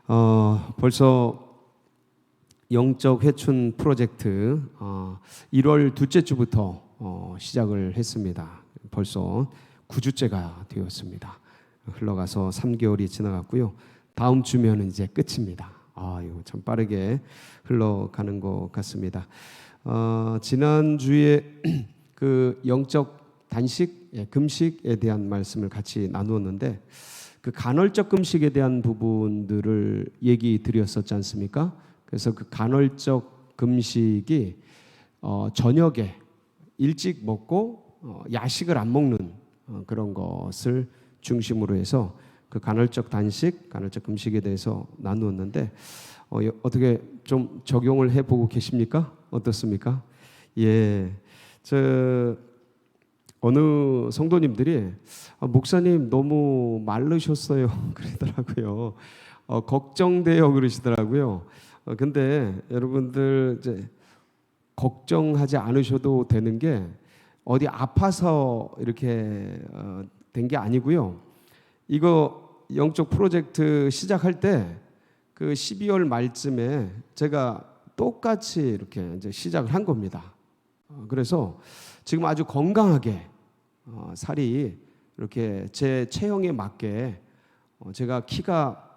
벌써 영적 회춘 프로젝트 1월 둘째 주부터 시작을 했습니다. 벌써 9주째가 되었습니다. 흘러가서 3개월이 지나갔고요. 다음 주면은 이제 끝입니다. 이거 참 빠르게 흘러가는 것 같습니다. 지난주에 그 영적 단식, 금식에 대한 말씀을 같이 나누었는데 그 간헐적 금식에 대한 부분들을 얘기 드렸었지 않습니까? 그래서 그 간헐적 금식이 저녁에 일찍 먹고 야식을 안 먹는 그런 것을 중심으로 해서 그 간헐적 단식, 간헐적 금식에 대해서 나누었는데 어떻게 좀 적용을 해보고 계십니까? 어떻습니까? 어느 성도님들이 목사님 너무 마르셨어요 그러더라고요. 걱정돼요 그러시더라고요. 근데 여러분들 이제 걱정하지 않으셔도 되는 게 어디 아파서 이렇게 된 게 아니고요. 이거 영적 프로젝트 시작할 때 그 12월 말쯤에 제가 똑같이 이렇게 이제 시작을 한 겁니다. 그래서 지금 아주 건강하게 살이 이렇게 제 체형에 맞게 제가 키가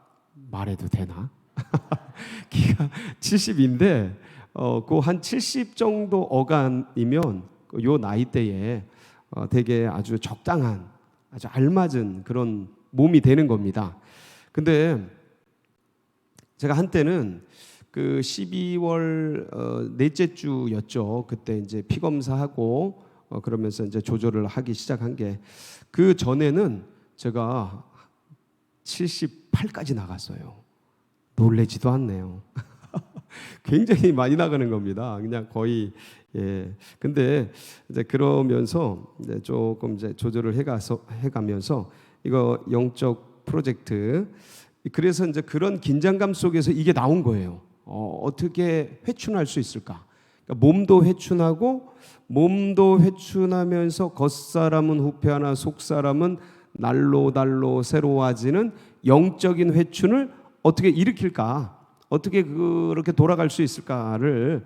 말해도 되나? 키가 70인데 그 한 70 정도 어간이면 요 나이대에 되게 아주 적당한 아주 알맞은 그런 몸이 되는 겁니다. 근데 제가 한때는 그 12월 넷째 주였죠. 그때 이제 피 검사하고 그러면서 이제 조절을 하기 시작한 게 그 전에는 제가 78까지 나갔어요. 놀래지도 않네요. 굉장히 많이 나가는 겁니다. 그냥 거의 근데 이제 그러면서 이제 조금 이제 조절을 해가면서 이거 영적 프로젝트 그래서 이제 그런 긴장감 속에서 이게 나온 거예요. 어떻게 회춘할 수 있을까? 그러니까 몸도 회춘하면서 겉사람은 후패하나 속사람은 날로 새로워지는 영적인 회춘을 어떻게 일으킬까? 어떻게 그렇게 돌아갈 수 있을까를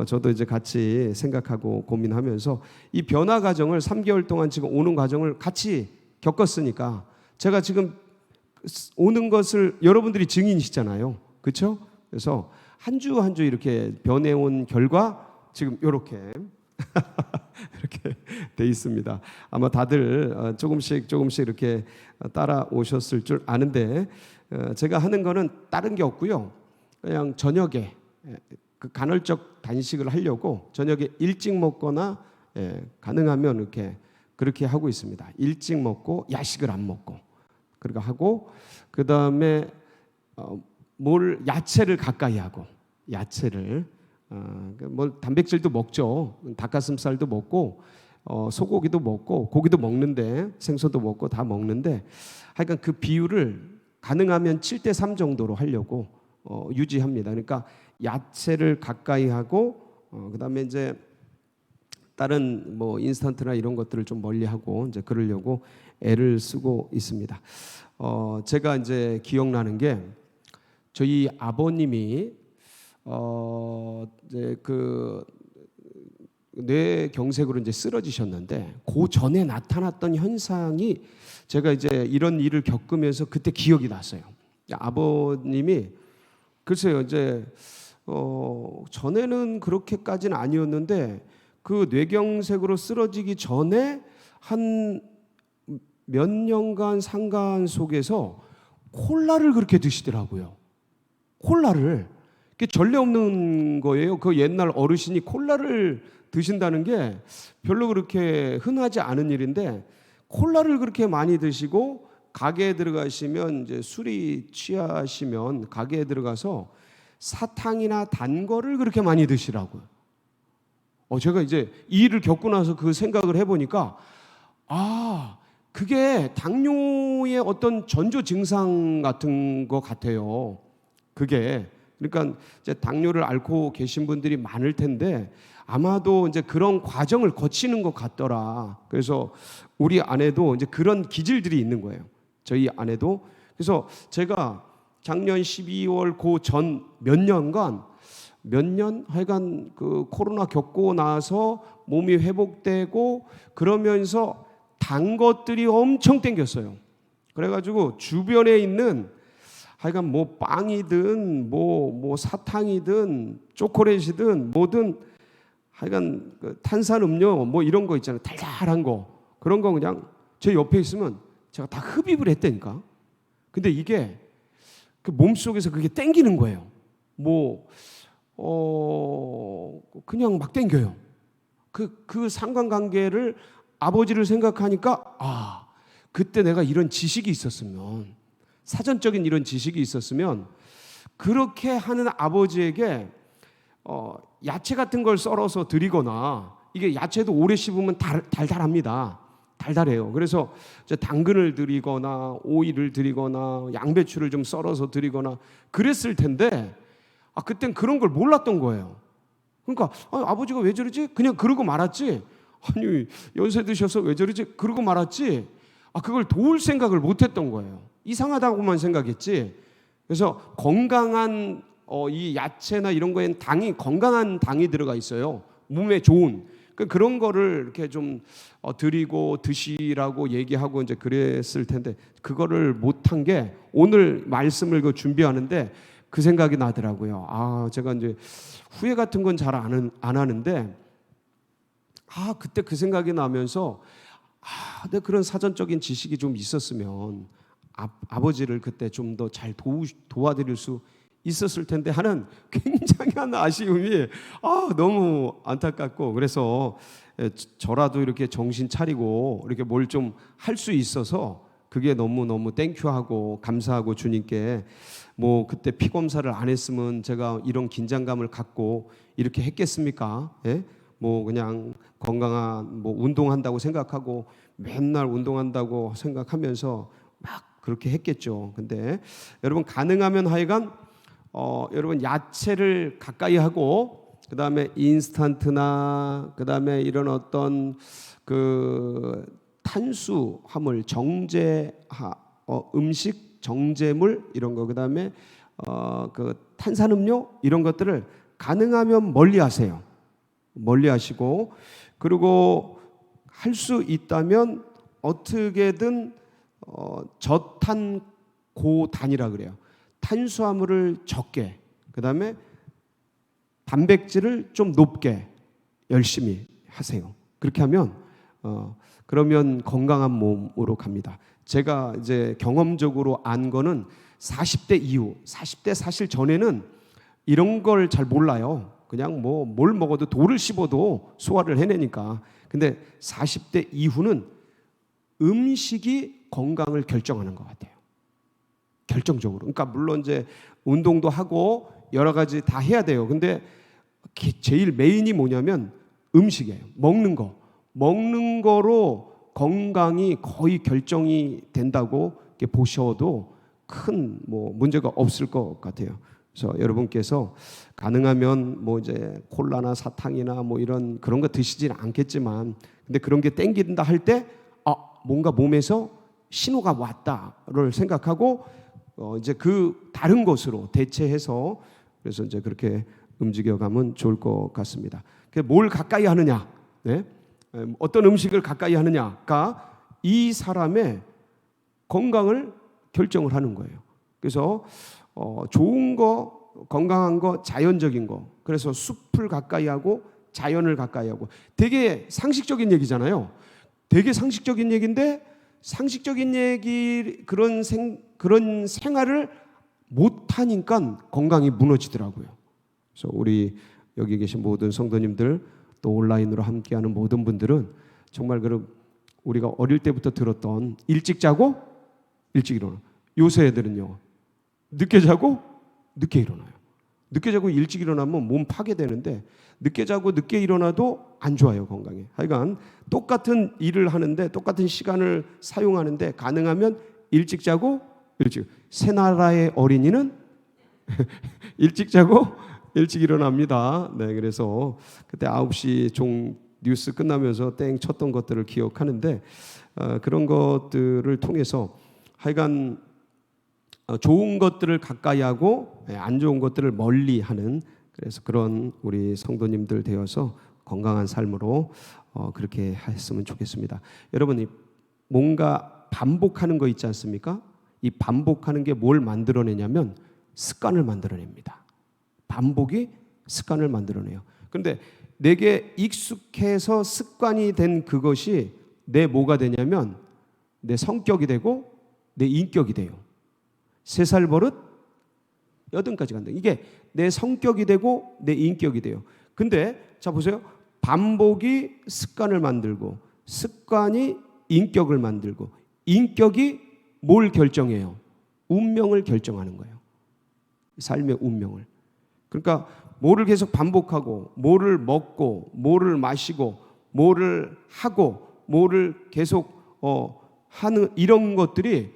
저도 이제 같이 생각하고 고민하면서 이 변화 과정을 3개월 동안 지금 오는 과정을 같이 겪었으니까 제가 지금 오는 것을 여러분들이 증인이시잖아요. 그렇죠? 그래서 한 주 한 주 이렇게 변해온 결과 지금 이렇게 이렇게 돼 있습니다. 아마 다들 조금씩 이렇게 따라오셨을 줄 아는데 제가 하는 거는 다른 게 없고요. 그냥 저녁에 그 간헐적 단식을 하려고 저녁에 일찍 먹거나 가능하면 이렇게 그렇게 하고 있습니다. 일찍 먹고 야식을 안 먹고 그렇게 하고 그 다음에 야채를 가까이 하고 야채를 단백질도 먹죠. 닭가슴살도 먹고 소고기도 먹고 고기도 먹는데 생선도 먹고 다 먹는데 하여간 그 비율을 가능하면 7대3 정도로 하려고 유지합니다. 그러니까 야채를 가까이 하고 그다음에 이제 다른 뭐 인스턴트나 이런 것들을 좀 멀리하고 이제 그러려고 애를 쓰고 있습니다. 제가 이제 기억나는 게 저희 아버님이 이제 그 뇌경색으로 이제 쓰러지셨는데 그 전에 나타났던 현상이 제가 이제 이런 일을 겪으면서 그때 기억이 났어요. 아버님이 글쎄요 이제 전에는 그렇게까지는 아니었는데 그 뇌경색으로 쓰러지기 전에 한 몇 년간 상간 속에서 콜라를 그렇게 드시더라고요. 콜라를 그게 전례 없는 거예요. 그 옛날 어르신이 콜라를 드신다는 게 별로 그렇게 흔하지 않은 일인데 콜라를 그렇게 많이 드시고 가게에 들어가시면 이제 술이 취하시면 가게에 들어가서 사탕이나 단 거를 그렇게 많이 드시라고요. 제가 이제 이 일을 겪고 나서 그 생각을 해보니까 그게 당뇨의 어떤 전조 증상 같은 것 같아요. 그게 그러니까 이제 당뇨를 앓고 계신 분들이 많을 텐데 아마도 이제 그런 과정을 거치는 것 같더라. 그래서 우리 안에도 이제 그런 기질들이 있는 거예요. 저희 안에도. 그래서 제가 작년 12월 그 전 몇 년간 하여간 그 코로나 겪고 나서 몸이 회복되고 그러면서 단 것들이 엄청 땡겼어요. 그래가지고 주변에 있는 하여간 뭐 빵이든 뭐 사탕이든 초콜릿이든 뭐든 하여간 그 탄산음료 뭐 이런 거 있잖아요. 달달한 거 그런 거 그냥 제 옆에 있으면 제가 다 흡입을 했다니까. 근데 이게 그 몸속에서 그게 땡기는 거예요. 그냥 막 땡겨요. 그 상관관계를 아버지를 생각하니까 그때 내가 이런 지식이 있었으면 사전적인 이런 지식이 있었으면 그렇게 하는 아버지에게 야채 같은 걸 썰어서 드리거나 이게 야채도 오래 씹으면 달달합니다. 달달해요. 그래서 당근을 드리거나 오이를 드리거나 양배추를 좀 썰어서 드리거나 그랬을 텐데 그땐 그런 걸 몰랐던 거예요. 그러니까 아버지가 왜 저러지? 그냥 그러고 말았지. 아니 연세 드셔서 왜 저러지? 그러고 말았지. 그걸 도울 생각을 못했던 거예요. 이상하다고만 생각했지. 그래서 건강한 이 야채나 이런 거에는 건강한 당이 들어가 있어요. 몸에 좋은. 그런 거를 이렇게 좀 드리고 드시라고 얘기하고 이제 그랬을 텐데 그거를 못한 게 오늘 말씀을 준비하는데 그 생각이 나더라고요. 제가 이제 후회 같은 건 잘 안 하는데 그때 그 생각이 나면서 근데 그런 사전적인 지식이 좀 있었으면 아버지를 그때 좀 더 잘 도와드릴 수 있었을 텐데 하는 굉장한 아쉬움이 너무 안타깝고 그래서 저라도 이렇게 정신 차리고 이렇게 뭘 좀 할 수 있어서 그게 너무 땡큐하고 감사하고 주님께 그때 피 검사를 안 했으면 제가 이런 긴장감을 갖고 이렇게 했겠습니까? 예? 그냥 건강한 운동한다고 생각하고 맨날 운동한다고 생각하면서 막 그렇게 했겠죠. 근데 여러분 가능하면 하여간 여러분 야채를 가까이 하고 그다음에 인스턴트나 그다음에 이런 어떤 그 탄수화물 음식 정제물 이런 거 그다음에 그 탄산음료 이런 것들을 가능하면 멀리하세요. 멀리하시고 그리고 할 수 있다면 어떻게든 저탄고단이라 그래요. 탄수화물을 적게 그다음에 단백질을 좀 높게 열심히 하세요. 그렇게 하면 그러면 건강한 몸으로 갑니다. 제가 이제 경험적으로 안 거는 40대 이후 40대 사실 전에는 이런 걸 잘 몰라요. 그냥 뭘 먹어도 돌을 씹어도 소화를 해내니까. 근데 40대 이후는 음식이 건강을 결정하는 것 같아요. 결정적으로. 그러니까 물론 이제 운동도 하고 여러 가지 다 해야 돼요. 근데 제일 메인이 뭐냐면 음식이에요. 먹는 거. 먹는 거로 건강이 거의 결정이 된다고 이렇게 보셔도 큰 문제가 없을 것 같아요. 그래서 여러분께서 가능하면 이제 콜라나 사탕이나 이런 그런 거 드시지는 않겠지만 근데 그런 게 땡긴다 할 때 뭔가 몸에서 신호가 왔다를 생각하고 이제 그 다른 것으로 대체해서 그래서 이제 그렇게 움직여가면 좋을 것 같습니다. 뭘 가까이 하느냐, 네? 어떤 음식을 가까이 하느냐가 이 사람의 건강을 결정을 하는 거예요. 그래서 좋은 거, 건강한 거, 자연적인 거. 그래서 숲을 가까이 하고 자연을 가까이 하고. 되게 상식적인 얘기잖아요. 되게 상식적인 얘기인데 상식적인 얘기 그런 생활을 못 하니까 건강이 무너지더라고요. 그래서 우리 여기 계신 모든 성도님들 또 온라인으로 함께하는 모든 분들은 정말 우리가 어릴 때부터 들었던 일찍 자고 일찍 일어나. 요새 애들은요. 늦게 자고 늦게 일어나요. 늦게 자고 일찍 일어나면 몸 파괴되는데 늦게 자고 늦게 일어나도 안 좋아요, 건강에. 하여간 똑같은 일을 하는데 똑같은 시간을 사용하는데 가능하면 일찍 자고 일찍. 새 나라의 어린이는 일찍 자고 일찍 일어납니다. 네, 그래서 그때 9시 종 뉴스 끝나면서 땡 쳤던 것들을 기억하는데 그런 것들을 통해서 하여간 좋은 것들을 가까이 하고 안 좋은 것들을 멀리 하는, 그래서 그런 우리 성도님들 되어서 건강한 삶으로 그렇게 했으면 좋겠습니다. 여러분, 뭔가 반복하는 거 있지 않습니까? 이 반복하는 게 뭘 만들어내냐면 습관을 만들어냅니다. 반복이 습관을 만들어내요. 그런데 내게 익숙해서 습관이 된 그것이 내 뭐가 되냐면 내 성격이 되고 내 인격이 돼요. 3살 버릇 8까지 간다. 이게 내 성격이 되고 내 인격이 돼요. 근데 자 보세요. 반복이 습관을 만들고 습관이 인격을 만들고 인격이 뭘 결정해요? 운명을 결정하는 거예요. 삶의 운명을. 그러니까 뭐를 계속 반복하고 뭐를 먹고 뭐를 마시고 뭐를 하고 뭐를 계속 하는 이런 것들이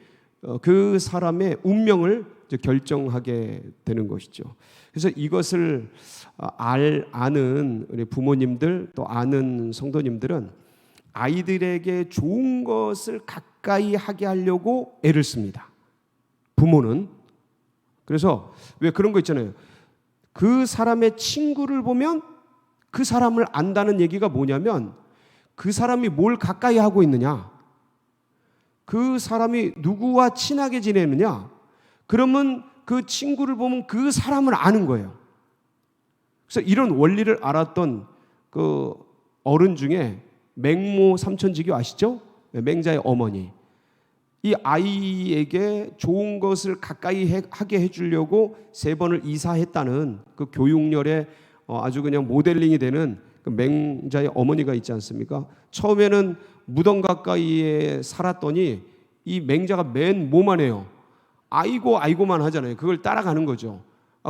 그 사람의 운명을 결정하게 되는 것이죠. 그래서 이것을 아는 우리 부모님들 또 아는 성도님들은 아이들에게 좋은 것을 가까이 하게 하려고 애를 씁니다. 부모는. 그래서 왜 그런 거 있잖아요. 그 사람의 친구를 보면 그 사람을 안다는 얘기가 뭐냐면 그 사람이 뭘 가까이 하고 있느냐, 그 사람이 누구와 친하게 지내느냐, 그러면 그 친구를 보면 그 사람을 아는 거예요. 그래서 이런 원리를 알았던 그 어른 중에 맹모 삼천지교 아시죠? 맹자의 어머니. 이 아이에게 좋은 것을 가까이 하게 해주려고 3번을 이사했다는 그 교육열에 아주 그냥 모델링이 되는 그 맹자의 어머니가 있지 않습니까? 처음에는 무덤 가까이에 살았더니 이 맹자가 맨 뭐만 해요? 아이고만 하잖아요. 그걸 따라가는 거죠.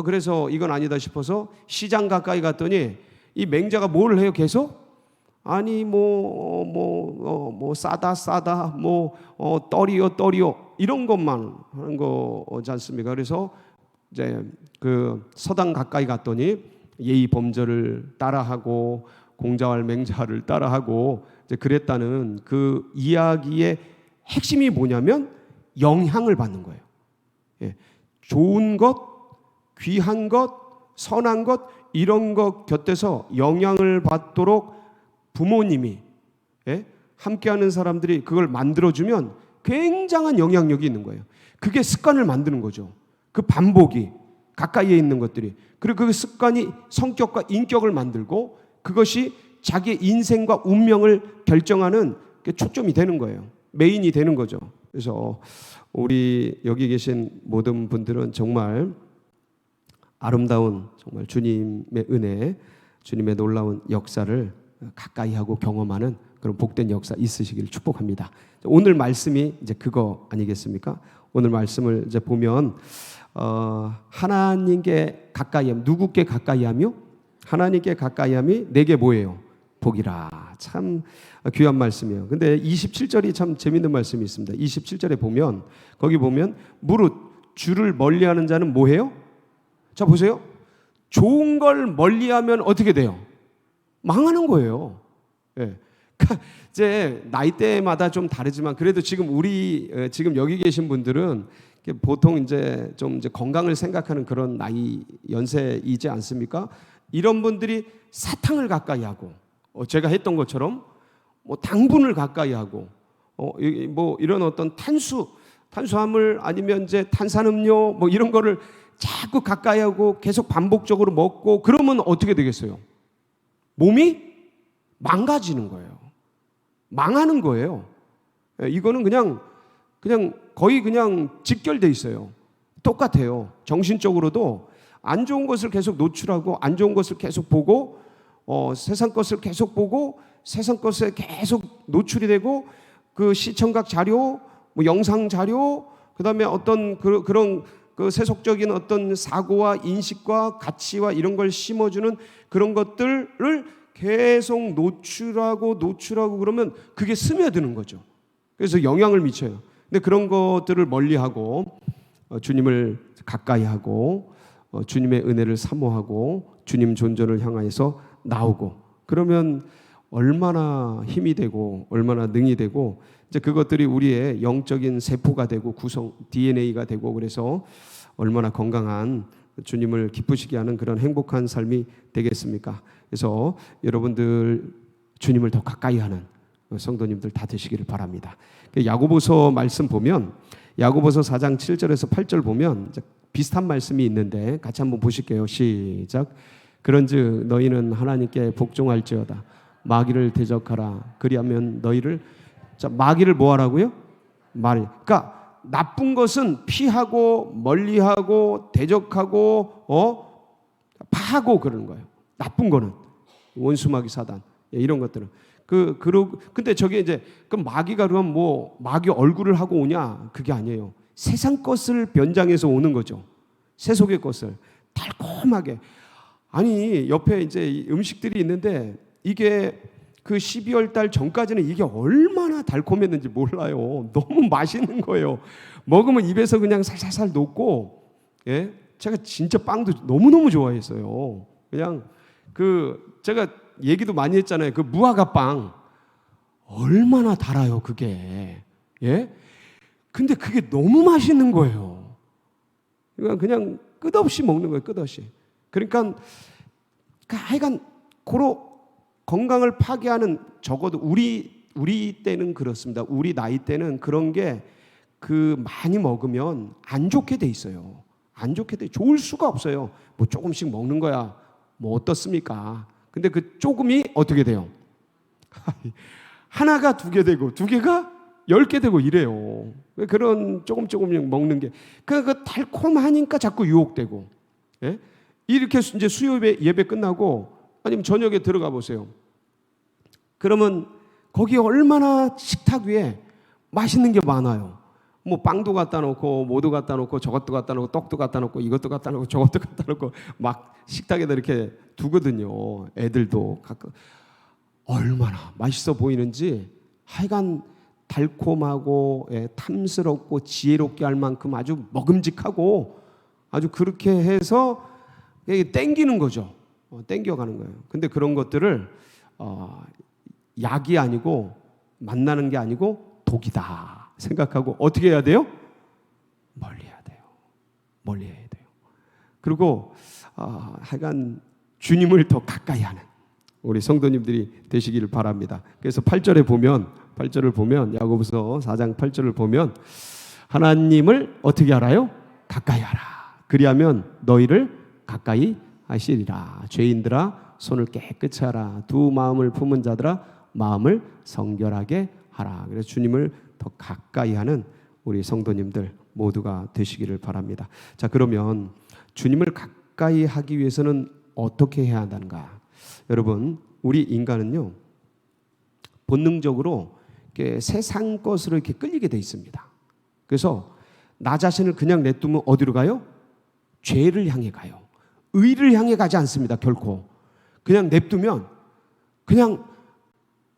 그래서 이건 아니다 싶어서 시장 가까이 갔더니 이 맹자가 뭘 해요? 계속? 아니 싸다 떨이요 이런 것만 하는 거지 않습니까? 그래서 이제 그 서당 가까이 갔더니 예의 범절을 따라하고 공자왈 맹자를 따라하고 이제 그랬다는 그 이야기의 핵심이 뭐냐면 영향을 받는 거예요. 예. 좋은 것, 귀한 것, 선한 것 이런 것 곁에서 영향을 받도록 부모님이 함께하는 사람들이 그걸 만들어주면 굉장한 영향력이 있는 거예요. 그게 습관을 만드는 거죠. 그 반복이 가까이에 있는 것들이. 그리고 그 습관이 성격과 인격을 만들고 그것이 자기의 인생과 운명을 결정하는 초점이 되는 거예요. 메인이 되는 거죠. 그래서 우리 여기 계신 모든 분들은 정말 아름다운 정말 주님의 은혜, 주님의 놀라운 역사를 가까이 하고 경험하는 그런 복된 역사 있으시길 축복합니다. 오늘 말씀이 이제 그거 아니겠습니까? 오늘 말씀을 이제 보면 하나님께 가까이함, 누구께 가까이하며 하나님께 가까이함이 내게 뭐예요? 복이라. 참 귀한 말씀이에요. 근데 27절이 참 재밌는 말씀이 있습니다. 27절에 보면 거기 보면 무릇 주를 멀리하는 자는 뭐해요? 자 보세요. 좋은 걸 멀리하면 어떻게 돼요? 망하는 거예요. 예. 그러니까 이제 나이대마다 좀 다르지만 그래도 지금 지금 여기 계신 분들은 보통 이제 건강을 생각하는 그런 나이 연세이지 않습니까? 이런 분들이 사탕을 가까이 하고 제가 했던 것처럼 당분을 가까이 하고 이런 어떤 탄수화물 아니면 이제 탄산음료 이런 거를 자꾸 가까이 하고 계속 반복적으로 먹고 그러면 어떻게 되겠어요? 몸이 망가지는 거예요. 망하는 거예요. 이거는 그냥 거의 그냥 직결돼 있어요. 똑같아요. 정신적으로도 안 좋은 것을 계속 노출하고 안 좋은 것을 계속 보고 세상 것을 계속 보고 세상 것에 계속 노출이 되고 그 시청각 자료, 영상 자료, 그다음에 어떤 그런 그 세속적인 어떤 사고와 인식과 가치와 이런 걸 심어주는 그런 것들을 계속 노출하고 그러면 그게 스며드는 거죠. 그래서 영향을 미쳐요. 근데 그런 것들을 멀리하고 주님을 가까이하고 주님의 은혜를 사모하고 주님 존전을 향하여서 나오고 그러면 얼마나 힘이 되고 얼마나 능이 되고 이제 그것들이 우리의 영적인 세포가 되고 구성 DNA가 되고 그래서 얼마나 건강한 주님을 기쁘시게 하는 그런 행복한 삶이 되겠습니까? 그래서 여러분들 주님을 더 가까이 하는 성도님들 다 되시기를 바랍니다. 야고보서 말씀 보면 야고보서 4장 7절에서 8절 보면 비슷한 말씀이 있는데 같이 한번 보실게요. 시작. 그런즉 너희는 하나님께 복종할지어다. 마귀를 대적하라. 그리하면 너희를 마귀를 뭐 하라고요? 그러니까 나쁜 것은 피하고 멀리하고 대적하고 파하고 그러는 거예요. 나쁜 거는 원수 마귀 사단 이런 것들은 근데 저게 이제 그 마귀가 그럼 뭐 마귀 얼굴을 하고 오냐? 그게 아니에요. 세상 것을 변장해서 오는 거죠. 세속의 것을 달콤하게. 아니 옆에 이제 음식들이 있는데 이게 그 12월 달 전까지는 이게 얼마나 달콤했는지 몰라요. 너무 맛있는 거예요. 먹으면 입에서 그냥 살살살 녹고, 예? 제가 진짜 빵도 너무너무 좋아했어요. 그냥 제가 얘기도 많이 했잖아요. 그 무화과 빵 얼마나 달아요, 그게. 예? 근데 그게 너무 맛있는 거예요. 그냥 끝없이 먹는 거예요, 끝없이. 그러니까 하여간 고로 건강을 파괴하는 적어도 우리 때는 그렇습니다. 우리 나이 때는 그런 게 많이 먹으면 안 좋게 돼 있어요. 안 좋게 돼. 좋을 수가 없어요. 뭐 조금씩 먹는 거야. 뭐 어떻습니까? 근데 그 조금이 어떻게 돼요? 하나가 2개 되고 2개가 10개 되고 이래요. 그런 조금 먹는 게 그 달콤하니까 자꾸 유혹되고. 예? 이렇게 이제 수요 예배 끝나고 아니면 저녁에 들어가 보세요. 그러면 거기 얼마나 식탁 위에 맛있는 게 많아요. 뭐 빵도 갖다 놓고 뭐도 갖다 놓고 저것도 갖다 놓고 떡도 갖다 놓고 이것도 갖다 놓고 저것도 갖다 놓고 막 식탁에다 이렇게 두거든요. 애들도 가끔 얼마나 맛있어 보이는지 하여간 달콤하고 탐스럽고 지혜롭게 할 만큼 아주 먹음직하고 아주 그렇게 해서 땡기는 거죠. 땡겨가는 거예요. 근데 그런 것들을 약이 아니고 만나는 게 아니고 독이다 생각하고 어떻게 해야 돼요? 멀리해야 돼요. 멀리해야 돼요. 그리고 하여간 주님을 더 가까이 하는 우리 성도님들이 되시기를 바랍니다. 그래서 8절을 보면 야고보서 4장 8절을 보면 하나님을 어떻게 알아요? 가까이 하라. 그리하면 너희를 가까이 하시리라. 죄인들아 손을 깨끗이 하라. 두 마음을 품은 자들아 마음을 성결하게 하라. 그래서 주님을 더 가까이 하는 우리 성도님들 모두가 되시기를 바랍니다. 자, 그러면 주님을 가까이 하기 위해서는 어떻게 해야 한다는가? 여러분, 우리 인간은요 본능적으로 이렇게 세상 것으로 이렇게 끌리게 돼 있습니다. 그래서 나 자신을 그냥 냅두면 어디로 가요? 죄를 향해 가요. 의를 향해 가지 않습니다. 결코. 그냥 냅두면 그냥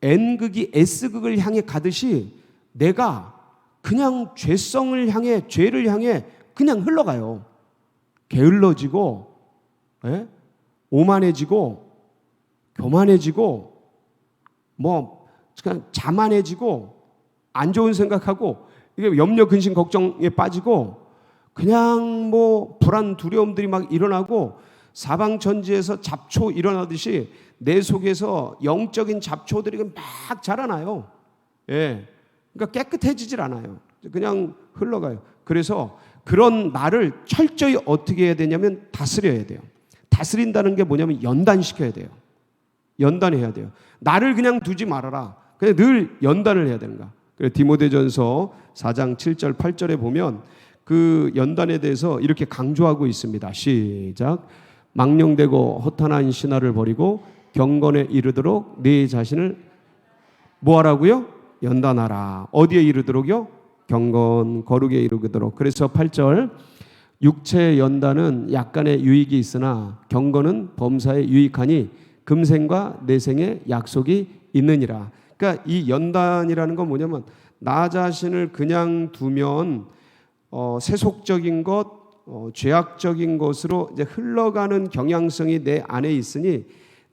N극이 S극을 향해 가듯이 내가 그냥 죄성을 향해 죄를 향해 그냥 흘러가요. 게을러지고 오만해지고 교만해지고 뭐 그냥 자만해지고 안 좋은 생각하고 이게 염려 근심 걱정에 빠지고 그냥 뭐 불안 두려움들이 막 일어나고 사방천지에서 잡초 일어나듯이 내 속에서 영적인 잡초들이 막 자라나요. 예. 그러니까 깨끗해지질 않아요. 그냥 흘러가요. 그래서 그런 나를 철저히 어떻게 해야 되냐면 다스려야 돼요. 다스린다는 게 뭐냐면 연단시켜야 돼요. 연단해야 돼요. 나를 그냥 두지 말아라. 그냥 늘 연단을 해야 되는가. 그래서 디모데전서 4장 7절 8절에 보면 그 연단에 대해서 이렇게 강조하고 있습니다. 시작. 망령되고 허탄한 신화를 버리고 경건에 이르도록 네 자신을 뭐하라고요? 연단하라. 어디에 이르도록요? 경건 거룩에 이르도록. 그래서 8절 육체의 연단은 약간의 유익이 있으나 경건은 범사에 유익하니 금생과 내생의 약속이 있느니라. 그러니까 이 연단이라는 건 뭐냐면 나 자신을 그냥 두면 세속적인 것, 죄악적인 것으로 이제 흘러가는 경향성이 내 안에 있으니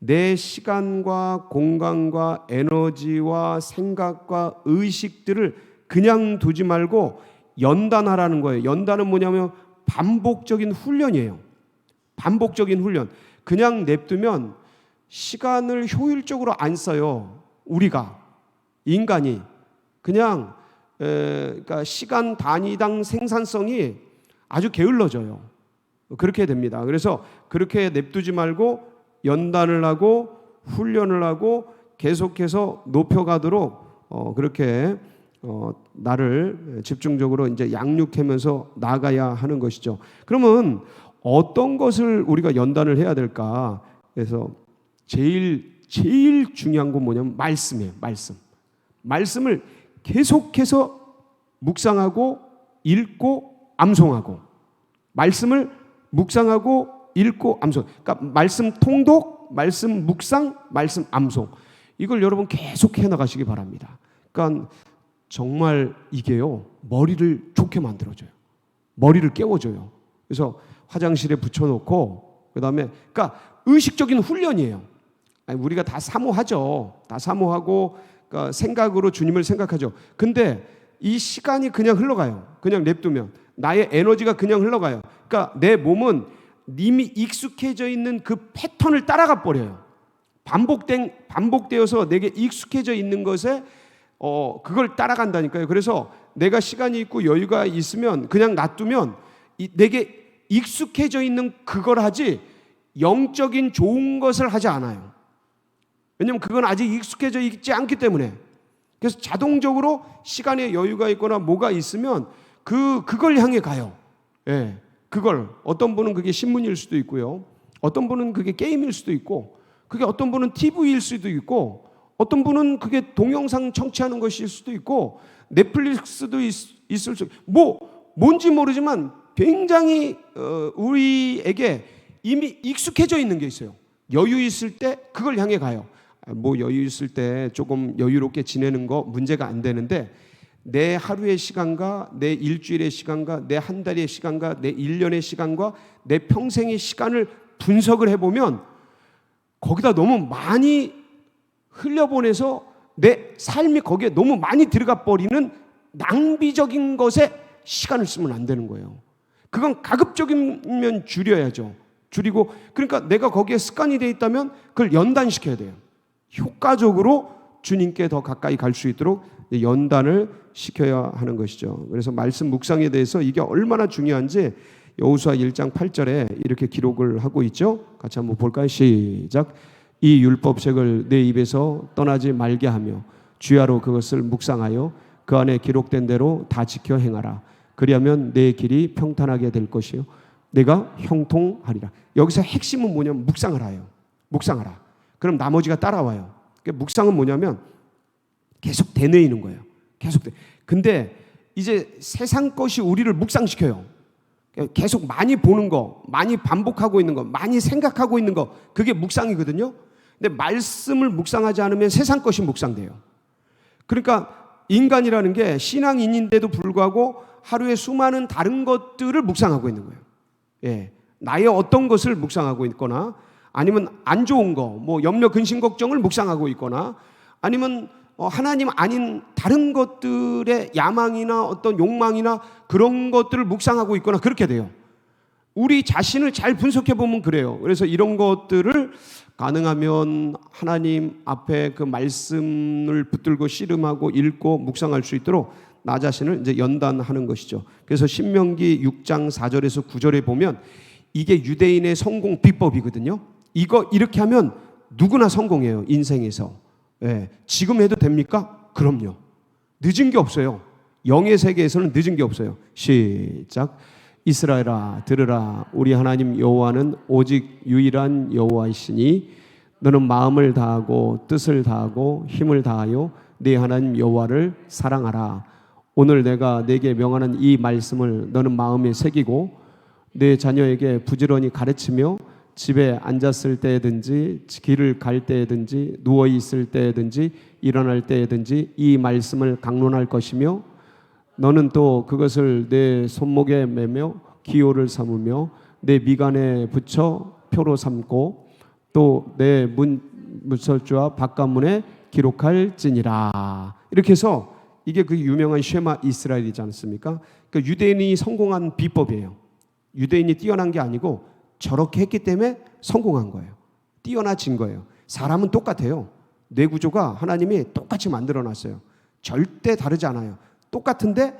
내 시간과 공간과 에너지와 생각과 의식들을 그냥 두지 말고 연단하라는 거예요. 연단은 뭐냐면 반복적인 훈련이에요. 반복적인 훈련. 그냥 냅두면 시간을 효율적으로 안 써요. 우리가 인간이 그냥 그러니까 시간 단위당 생산성이 아주 게을러져요. 그렇게 됩니다. 그래서 그렇게 냅두지 말고 연단을 하고 훈련을 하고 계속해서 높여가도록 그렇게 나를 집중적으로 이제 양육하면서 나가야 하는 것이죠. 그러면 어떤 것을 우리가 연단을 해야 될까? 그래서 제일 중요한 건 뭐냐면 말씀이에요. 말씀을 계속해서 묵상하고 읽고 암송하고, 말씀을 묵상하고 읽고 암송. 그러니까 말씀 통독, 말씀 묵상, 말씀 암송. 이걸 여러분 계속 해 나가시기 바랍니다. 그러니까 정말 이게요, 머리를 좋게 만들어줘요. 머리를 깨워줘요. 그래서 화장실에 붙여놓고, 그 다음에, 그러니까 의식적인 훈련이에요. 아니, 우리가 다 사모하죠. 다 사모하고, 그러니까 생각으로 주님을 생각하죠. 근데 이 시간이 그냥 흘러가요. 그냥 냅두면. 나의 에너지가 그냥 흘러가요. 그러니까 내 몸은 이미 익숙해져 있는 그 패턴을 따라가 버려요. 반복되어서 내게 익숙해져 있는 것에 그걸 따라간다니까요. 그래서 내가 시간이 있고 여유가 있으면 그냥 놔두면 내게 익숙해져 있는 그걸 하지 영적인 좋은 것을 하지 않아요. 왜냐하면 그건 아직 익숙해져 있지 않기 때문에. 그래서 자동적으로 시간에 여유가 있거나 뭐가 있으면 그걸 향해 가요. 예, 그걸. 어떤 분은 그게 신문일 수도 있고요. 어떤 분은 그게 게임일 수도 있고, 그게 어떤 분은 TV일 수도 있고, 어떤 분은 그게 동영상 청취하는 것일 수도 있고, 넷플릭스도 있을 수 있고, 뭔지 모르지만 굉장히 우리에게 이미 익숙해져 있는 게 있어요. 여유 있을 때 그걸 향해 가요. 여유 있을 때 조금 여유롭게 지내는 거 문제가 안 되는데, 내 하루의 시간과 내 일주일의 시간과 내 한 달의 시간과 내 1년의 시간과 내 평생의 시간을 분석을 해보면 거기다 너무 많이 흘려보내서 내 삶이 거기에 너무 많이 들어가 버리는 낭비적인 것에 시간을 쓰면 안 되는 거예요. 그건 가급적이면 줄여야죠. 줄이고, 그러니까 내가 거기에 습관이 돼 있다면 그걸 연단시켜야 돼요. 효과적으로 주님께 더 가까이 갈 수 있도록 연단을 시켜야 하는 것이죠. 그래서 말씀 묵상에 대해서 이게 얼마나 중요한지 여호수아 1장 8절에 이렇게 기록을 하고 있죠. 같이 한번 볼까요? 시작. 이 율법책을 내 입에서 떠나지 말게 하며 주야로 그것을 묵상하여 그 안에 기록된 대로 다 지켜 행하라. 그리하면 내 길이 평탄하게 될 것이요 내가 형통하리라. 여기서 핵심은 뭐냐면 묵상을 해요. 묵상하라. 그럼 나머지가 따라와요. 묵상은 뭐냐면 계속 되뇌이는 거예요. 근데 이제 세상 것이 우리를 묵상시켜요. 계속 많이 보는 거, 많이 반복하고 있는 거, 많이 생각하고 있는 거, 그게 묵상이거든요. 근데 말씀을 묵상하지 않으면 세상 것이 묵상돼요. 그러니까 인간이라는 게 신앙인인데도 불구하고 하루에 수많은 다른 것들을 묵상하고 있는 거예요. 예, 나의 어떤 것을 묵상하고 있거나, 아니면 안 좋은 거, 염려, 근심, 걱정을 묵상하고 있거나, 아니면 하나님 아닌 다른 것들의 야망이나 어떤 욕망이나 그런 것들을 묵상하고 있거나 그렇게 돼요. 우리 자신을 잘 분석해 보면 그래요. 그래서 이런 것들을 가능하면 하나님 앞에 그 말씀을 붙들고 씨름하고 읽고 묵상할 수 있도록 나 자신을 이제 연단하는 것이죠. 그래서 신명기 6장 4절에서 9절에 보면 이게 유대인의 성공 비법이거든요. 이거 이렇게 하면 누구나 성공해요, 인생에서. 예, 지금 해도 됩니까? 그럼요. 늦은 게 없어요. 영의 세계에서는 늦은 게 없어요. 시작. 이스라엘아 들으라. 우리 하나님 여호와는 오직 유일한 여호와이시니 너는 마음을 다하고 뜻을 다하고 힘을 다하여 네 하나님 여호와를 사랑하라. 오늘 내가 네게 명하는 이 말씀을 너는 마음에 새기고 네 자녀에게 부지런히 가르치며 집에 앉았을 때든지 길을 갈 때든지 누워 있을 때든지 일어날 때든지 이 말씀을 강론할 것이며 너는 또 그것을 내 손목에 매며 기호를 삼으며 내 미간에 붙여 표로 삼고 또 내 문설주와 바깥문에 기록할지니라. 이렇게 해서 이게 그 유명한 쉐마 이스라엘이지 않습니까? 그러니까 유대인이 성공한 비법이에요. 유대인이 뛰어난 게 아니고 저렇게 했기 때문에 성공한 거예요. 뛰어나진 거예요. 사람은 똑같아요. 뇌 구조가 하나님이 똑같이 만들어놨어요. 절대 다르지 않아요. 똑같은데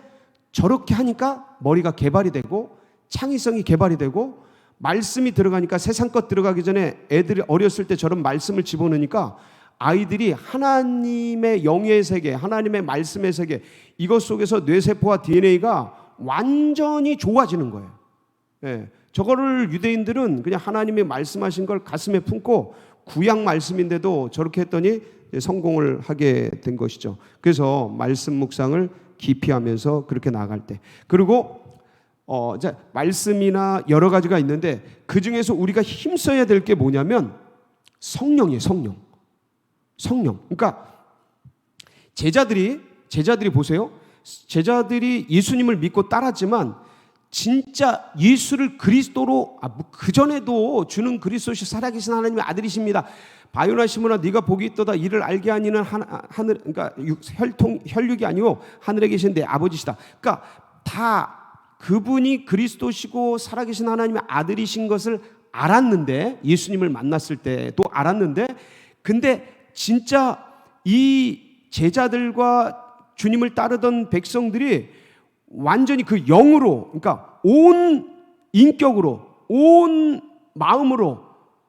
저렇게 하니까 머리가 개발이 되고 창의성이 개발이 되고 말씀이 들어가니까 세상 것 들어가기 전에 애들이 어렸을 때 저런 말씀을 집어넣으니까 아이들이 하나님의 영의 세계, 하나님의 말씀의 세계, 이것 속에서 뇌세포와 DNA가 완전히 좋아지는 거예요. 예, 저거를 유대인들은 그냥 하나님이 말씀하신 걸 가슴에 품고 구약 말씀인데도 저렇게 했더니 성공을 하게 된 것이죠. 그래서 말씀 묵상을 깊이 하면서 그렇게 나아갈 때, 그리고 이제 말씀이나 여러 가지가 있는데 그 중에서 우리가 힘써야 될 게 뭐냐면 성령이에요. 성령. 그러니까 제자들이 보세요. 제자들이 예수님을 믿고 따랐지만 진짜 예수를 그리스도로 그 전에도 주는 그리스도시 살아계신 하나님의 아들이십니다. 바요나 시몬아 네가 복이 있도다. 이를 알게 하니는 하늘, 그러니까 혈육이 아니고 하늘에 계신 내 아버지시다. 그러니까 다 그분이 그리스도시고 살아계신 하나님의 아들이신 것을 알았는데, 예수님을 만났을 때도 알았는데, 근데 진짜 이 제자들과 주님을 따르던 백성들이 완전히 그 영으로, 그러니까 온 인격으로, 온 마음으로,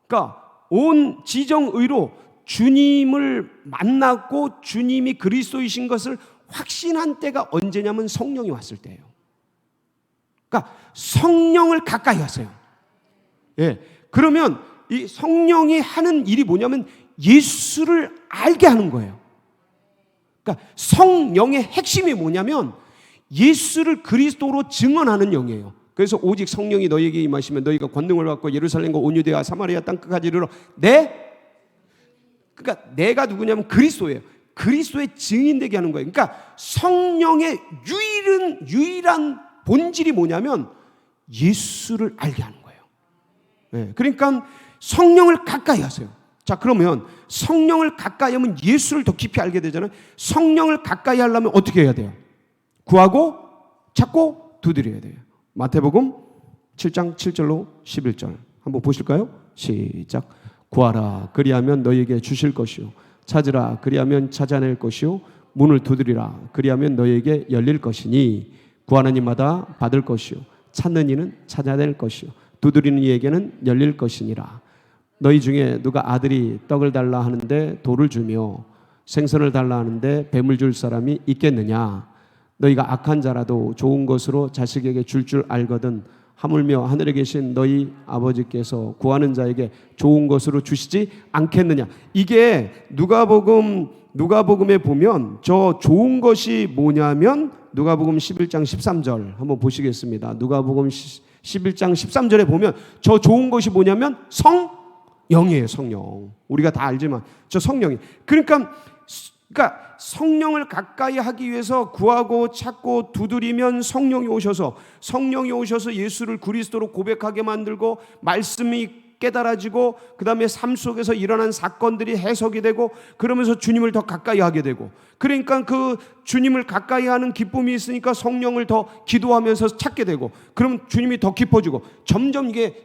그러니까 온 지정의로 주님을 만났고 주님이 그리스도이신 것을 확신한 때가 언제냐면 성령이 왔을 때예요. 그러니까 성령을 가까이 하세요. 예. 그러면 이 성령이 하는 일이 뭐냐면 예수를 알게 하는 거예요. 그러니까 성령의 핵심이 뭐냐면 예수를 그리스도로 증언하는 영이에요. 그래서 오직 성령이 너희에게 임하시면 너희가 권능을 받고 예루살렘과 온 유대와 사마리아 땅끝까지 이르러 그러니까 내가 누구냐면 그리스도예요. 그리스도의 증인되게 하는 거예요. 그러니까 성령의 유일한 본질이 뭐냐면 예수를 알게 하는 거예요. 네, 그러니까 성령을 가까이 하세요. 자, 그러면 성령을 가까이 하면 예수를 더 깊이 알게 되잖아요. 성령을 가까이 하려면 어떻게 해야 돼요? 구하고 찾고 두드려야 돼요. 마태복음 7장 7절로 11절 한번 보실까요? 시작. 구하라 그리하면 너희에게 주실 것이요, 찾으라 그리하면 찾아낼 것이요, 문을 두드리라 그리하면 너희에게 열릴 것이니 구하는 이마다 받을 것이요, 찾는 이는 찾아낼 것이요, 두드리는 이에게는 열릴 것이니라. 너희 중에 누가 아들이 떡을 달라 하는데 돌을 주며 생선을 달라 하는데 뱀을 줄 사람이 있겠느냐? 너희가 악한 자라도 좋은 것으로 자식에게 줄 알거든 하물며 하늘에 계신 너희 아버지께서 구하는 자에게 좋은 것으로 주시지 않겠느냐? 이게 누가복음에 보면 저 좋은 것이 뭐냐면 누가복음 11장 13절 한번 보시겠습니다. 누가복음 11장 13절에 보면 저 좋은 것이 뭐냐면 성령이에요. 성령. 우리가 다 알지만 저 성령이. 그러니까 성령을 가까이 하기 위해서 구하고 찾고 두드리면 성령이 오셔서 예수를 그리스도로 고백하게 만들고 말씀이 깨달아지고 그 다음에 삶 속에서 일어난 사건들이 해석이 되고 그러면서 주님을 더 가까이 하게 되고, 그러니까 그 주님을 가까이 하는 기쁨이 있으니까 성령을 더 기도하면서 찾게 되고, 그러면 주님이 더 깊어지고 점점 이게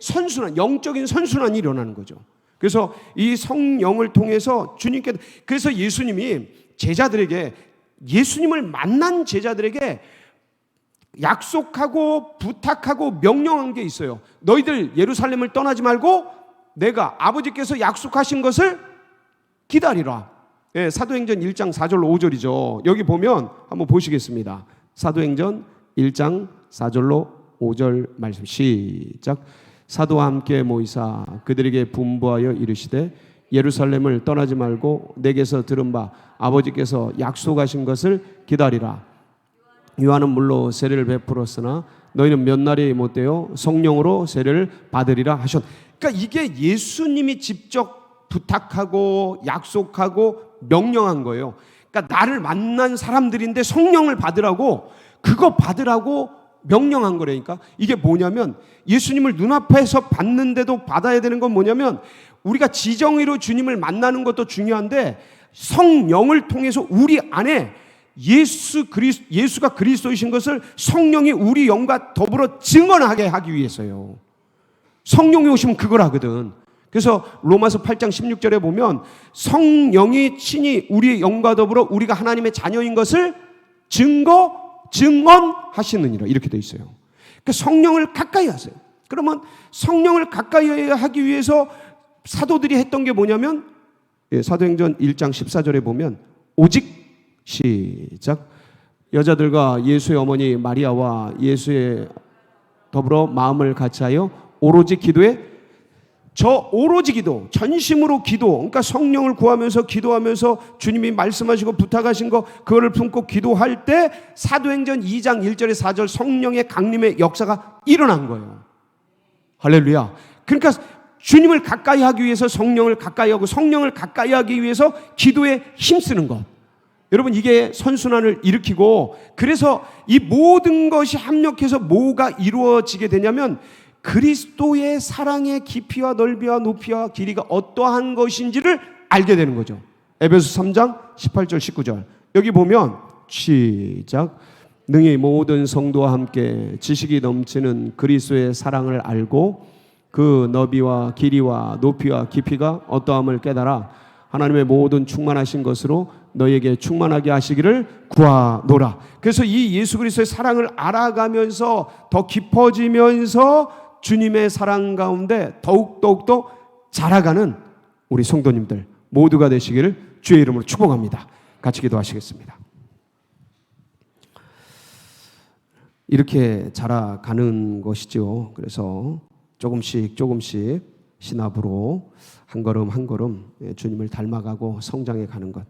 영적인 선순환이 일어나는 거죠. 그래서 이 성령을 통해서 주님께, 그래서 예수님이 예수님을 만난 제자들에게 약속하고 부탁하고 명령한 게 있어요. 너희들 예루살렘을 떠나지 말고 내가 아버지께서 약속하신 것을 기다리라. 예, 사도행전 1장 4절로 5절이죠. 여기 보면 한번 보시겠습니다. 사도행전 1장 4절로 5절 말씀 시작. 사도와 함께 모이사 그들에게 분부하여 이르시되 예루살렘을 떠나지 말고 내게서 들은 바 아버지께서 약속하신 것을 기다리라. 요한은 물로 세례를 베풀었으나 너희는 몇 날이 못되어 성령으로 세례를 받으리라 하셨. 그러니까 이게 예수님이 직접 부탁하고 약속하고 명령한 거예요. 그러니까 나를 만난 사람들인데 성령을 받으라고, 그거 받으라고 명령한 거라니까. 이게 뭐냐면 예수님을 눈앞에서 봤는데도 받아야 되는 건 뭐냐면 우리가 지정의로 주님을 만나는 것도 중요한데 성령을 통해서 우리 안에 예수가 그리스도이신 것을 성령이 우리 영과 더불어 증언하게 하기 위해서요. 성령이 오시면 그걸 하거든. 그래서 로마서 8장 16절에 보면 성령이 친히 우리의 영과 더불어 우리가 하나님의 자녀인 것을 증언하시느니라 이렇게 되어 있어요. 그러니까 성령을 가까이 하세요. 그러면 성령을 가까이 하기 위해서 사도들이 했던 게 뭐냐면 사도행전 1장 14절에 보면 오직 시작 여자들과 예수의 어머니 마리아와 예수의 더불어 마음을 같이하여 오로지 기도에 오로지 기도, 전심으로 기도, 그러니까 성령을 구하면서 기도하면서 주님이 말씀하시고 부탁하신 거 그거를 품고 기도할 때 사도행전 2장 1절에 4절 성령의 강림의 역사가 일어난 거예요. 할렐루야. 그러니까 주님을 가까이 하기 위해서 성령을 가까이 하고 성령을 가까이 하기 위해서 기도에 힘쓰는 것. 여러분 이게 선순환을 일으키고 그래서 이 모든 것이 합력해서 뭐가 이루어지게 되냐면 그리스도의 사랑의 깊이와 넓이와 높이와 길이가 어떠한 것인지를 알게 되는 거죠. 에베소 3장 18절 19절 여기 보면 시작 능히 모든 성도와 함께 지식이 넘치는 그리스도의 사랑을 알고 그 너비와 길이와 높이와 깊이가 어떠함을 깨달아 하나님의 모든 충만하신 것으로 너에게 충만하게 하시기를 구하노라. 그래서 이 예수 그리스도의 사랑을 알아가면서 더 깊어지면서 주님의 사랑 가운데 더욱더 자라가는 우리 성도님들 모두가 되시기를 주의 이름으로 축복합니다. 같이 기도하시겠습니다. 이렇게 자라가는 것이죠. 그래서 조금씩 신압으로 한 걸음 주님을 닮아가고 성장해 가는 것.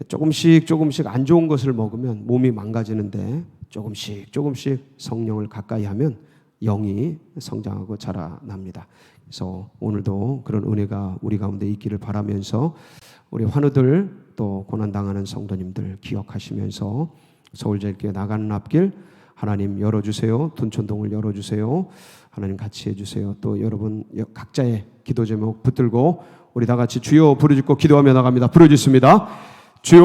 조금씩 안 좋은 것을 먹으면 몸이 망가지는데 조금씩 성령을 가까이 하면 영이 성장하고 자라납니다. 그래서 오늘도 그런 은혜가 우리 가운데 있기를 바라면서 우리 환우들 또 고난당하는 성도님들 기억하시면서 서울제일교회 나가는 앞길 하나님 열어주세요. 둔촌동을 열어주세요. 하나님 같이 해주세요. 또 여러분 각자의 기도 제목 붙들고 우리 다 같이 주여 부르짖고 기도하며 나갑니다. 부르짖습니다. 주여